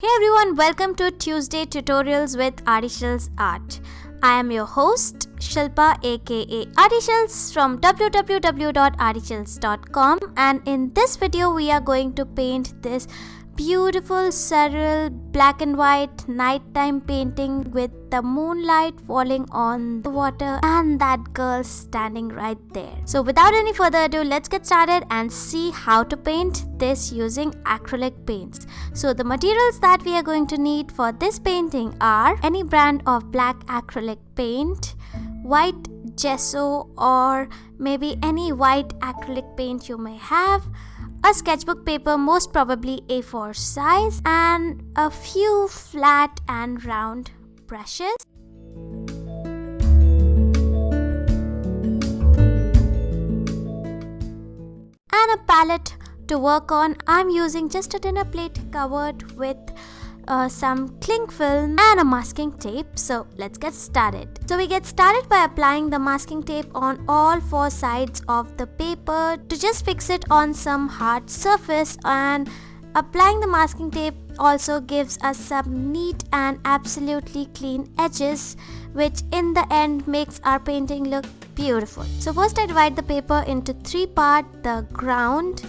Hey everyone, welcome to Tuesday Tutorials with Artyshils Art. I am your host Shilpa aka Artyshils from www.artyshils.com, and in this video we are going to paint this beautiful surreal black and white nighttime painting with the moonlight falling on the water and that girl standing right there. So without any further ado, let's get started and see how to paint this using acrylic paints. So the materials that we are going to need for this painting are any brand of black acrylic paint, white gesso, or maybe any white acrylic paint you may have, a sketchbook paper, most probably A4 size, and a few flat and round brushes. And a palette to work on. I'm using just a dinner plate covered with some cling film and a masking tape. So let's get started. So we get started by applying the masking tape on all four sides of the paper to just fix it on some hard surface, and applying the masking tape also gives us some neat and absolutely clean edges, which in the end makes our painting look beautiful. So first I divide the paper into three parts: the ground,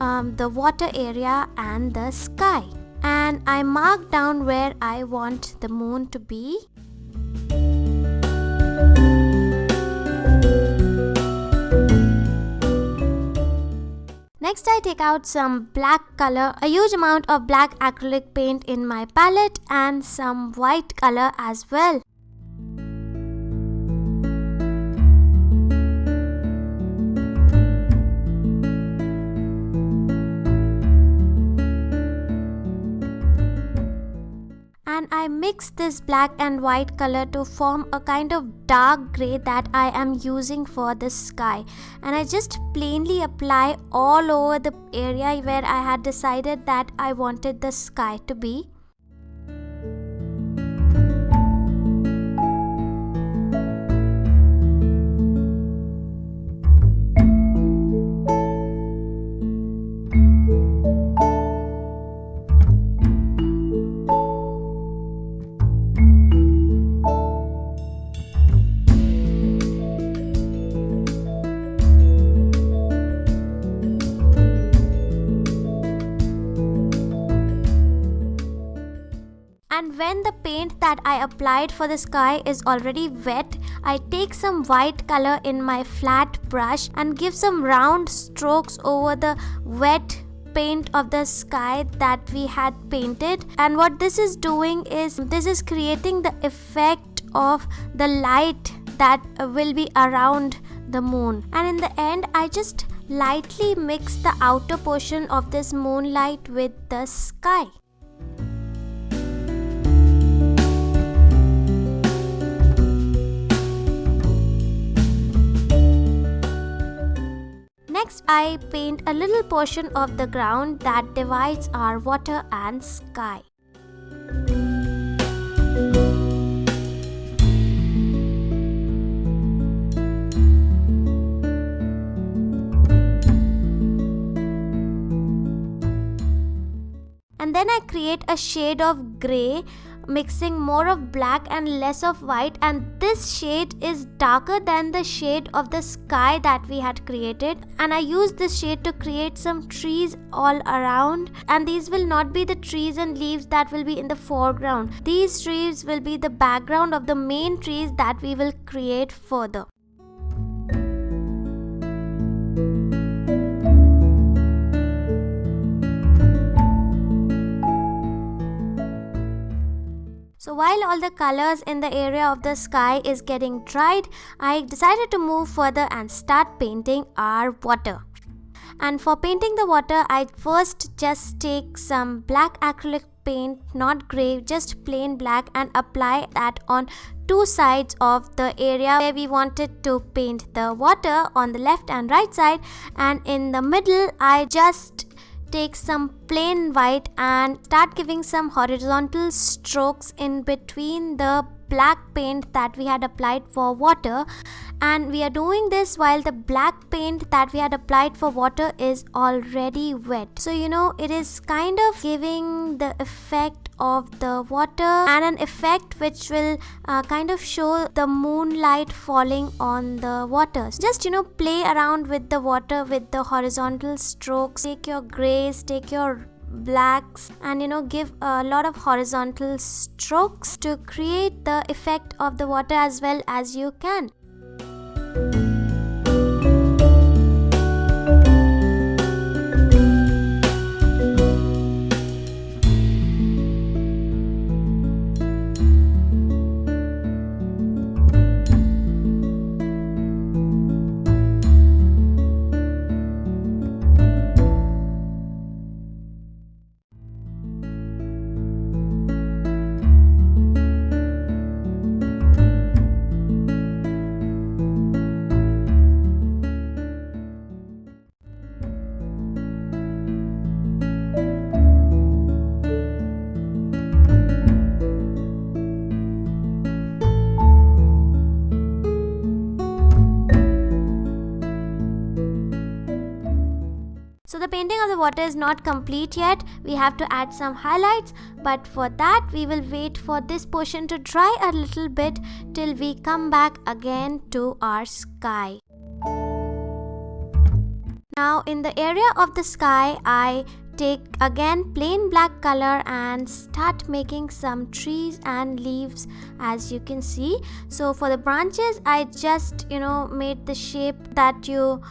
the water area and the sky. And I mark down where I want the moon to be. Next I take out some black color, a huge amount of black acrylic paint in my palette, and some white color as well. And I mix this black and white color to form a kind of dark grey that I am using for the sky. And I just plainly apply all over the area where I had decided that I wanted the sky to be. And when the paint that I applied for the sky is already wet, I take some white color in my flat brush and give some round strokes over the wet paint of the sky that we had painted. And what this is doing is, this is creating the effect of the light that will be around the moon. And in the end, I just lightly mix the outer portion of this moonlight with the sky. Next, I paint a little portion of the ground that divides our water and sky. And then I create a shade of grey, mixing more of black and less of white, and this shade is darker than the shade of the sky that we had created. And I use this shade to create some trees all around, and these will not be the trees and leaves that will be in the foreground. These trees will be the background of the main trees that we will create further. So while all the colors in the area of the sky is getting dried, I decided to move further and start painting our water. And for painting the water, I first just take some black acrylic paint, not grey, just plain black, and apply that on two sides of the area where we wanted to paint the water, on the left and right side. And in the middle, I just take some plain white and start giving some horizontal strokes in between the black paint that we had applied for water, and we are doing this while the black paint that we had applied for water is already wet. So it is kind of giving the effect of the water and an effect which will kind of show the moonlight falling on the water. So just play around with the water with the horizontal strokes. Take your grays, take your blacks, and give a lot of horizontal strokes to create the effect of the water as well as you can. So the painting of the water is not complete yet. We have to add some highlights, but for that we will wait for this portion to dry a little bit till we come back again to our sky. Now in the area of the sky, I take again plain black color and start making some trees and leaves, as you can see. So for the branches, I just made the shape that you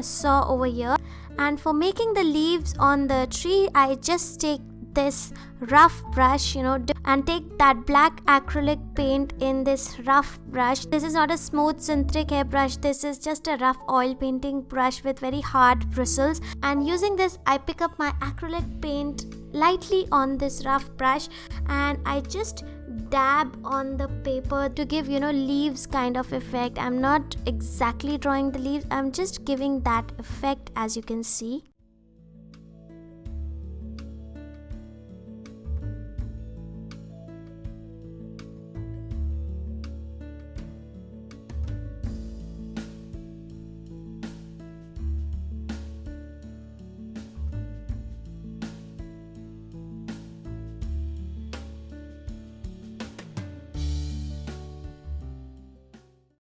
saw over here. And for making the leaves on the tree, I just take this rough brush, and take that black acrylic paint in this rough brush. This is not a smooth synthetic hair brush. This is just a rough oil painting brush with very hard bristles. And using this, I pick up my acrylic paint lightly on this rough brush, and I just dab on the paper to give leaves kind of effect. I'm not exactly drawing the leaves, I'm just giving that effect, as you can see.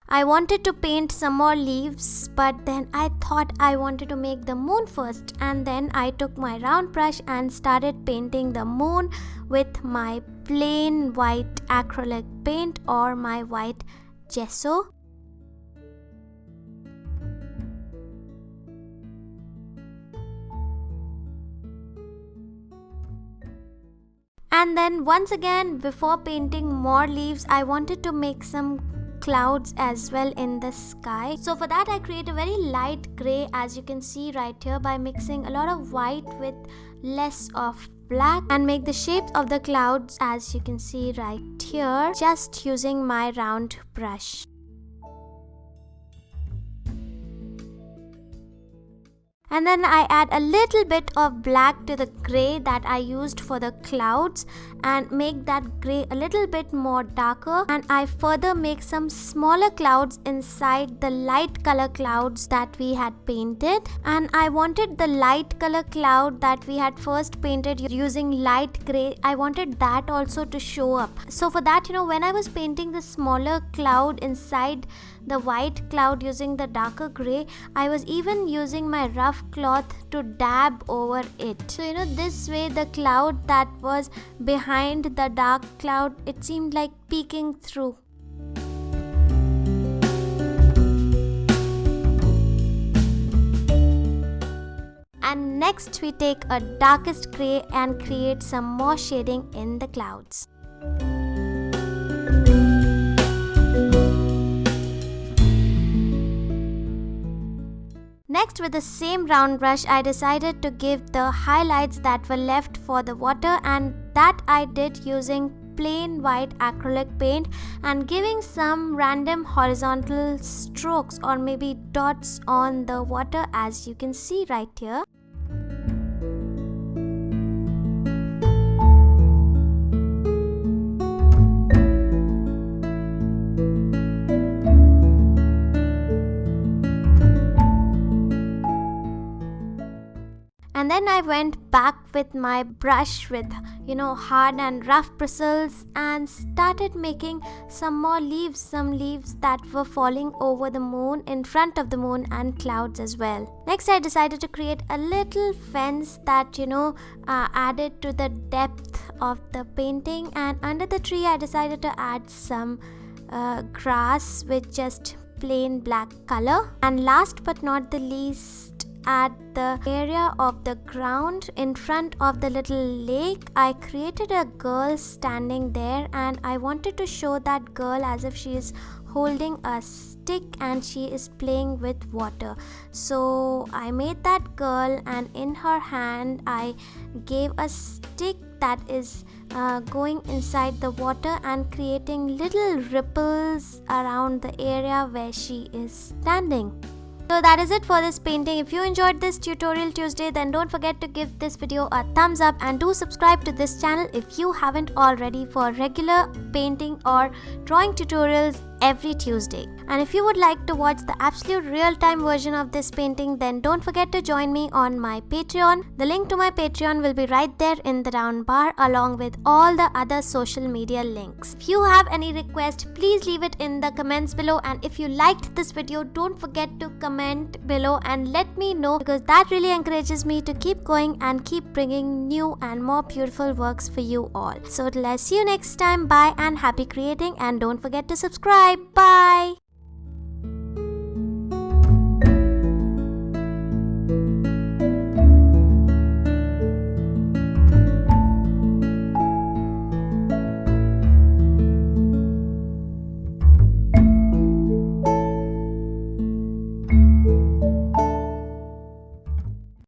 I wanted to paint some more leaves, but then I thought I wanted to make the moon first, and then I took my round brush and started painting the moon with my plain white acrylic paint or my white gesso. And then once again, before painting more leaves, I wanted to make some clouds as well in the sky. So for that, I create a very light gray, as you can see right here, by mixing a lot of white with less of black, and make the shapes of the clouds, as you can see right here, just using my round brush. And then I add a little bit of black to the gray that I used for the clouds and make that gray a little bit more darker, and I further make some smaller clouds inside the light color clouds that we had painted. And I wanted the light color cloud that we had first painted using light gray, I wanted that also to show up. So for that, when I was painting the smaller cloud inside the white cloud using the darker gray, I was even using my rough cloth to dab over it. So this way the cloud that was behind the dark cloud, it seemed like peeking through. And next we take a darkest gray and create some more shading in the clouds. Next, with the same round brush, I decided to give the highlights that were left for the water, and that I did using plain white acrylic paint and giving some random horizontal strokes or maybe dots on the water, as you can see right here. then I went back with my brush with hard and rough bristles and started making some more leaves, some leaves that were falling over the moon, in front of the moon, and clouds as well. Next I decided to create a little fence that added to the depth of the painting, and under the tree I decided to add some grass with just plain black color. And last but not the least, at the area of the ground in front of the little lake, I created a girl standing there, and I wanted to show that girl as if she is holding a stick and she is playing with water. So I made that girl, and in her hand I gave a stick that is going inside the water and creating little ripples around the area where she is standing. So that is it for this painting. If you enjoyed this tutorial Tuesday, then don't forget to give this video a thumbs up and do subscribe to this channel if you haven't already, for regular painting or drawing tutorials every Tuesday. And if you would like to watch the absolute real-time version of this painting, then don't forget to join me on my Patreon. The link to my Patreon will be right there in the round bar, along with all the other social media links. If you have any request, please leave it in the comments below, and if you liked this video, don't forget to comment below and let me know, because that really encourages me to keep going and keep bringing new and more beautiful works for you all. So till I see you next time, bye and happy creating, and don't forget to subscribe. Bye.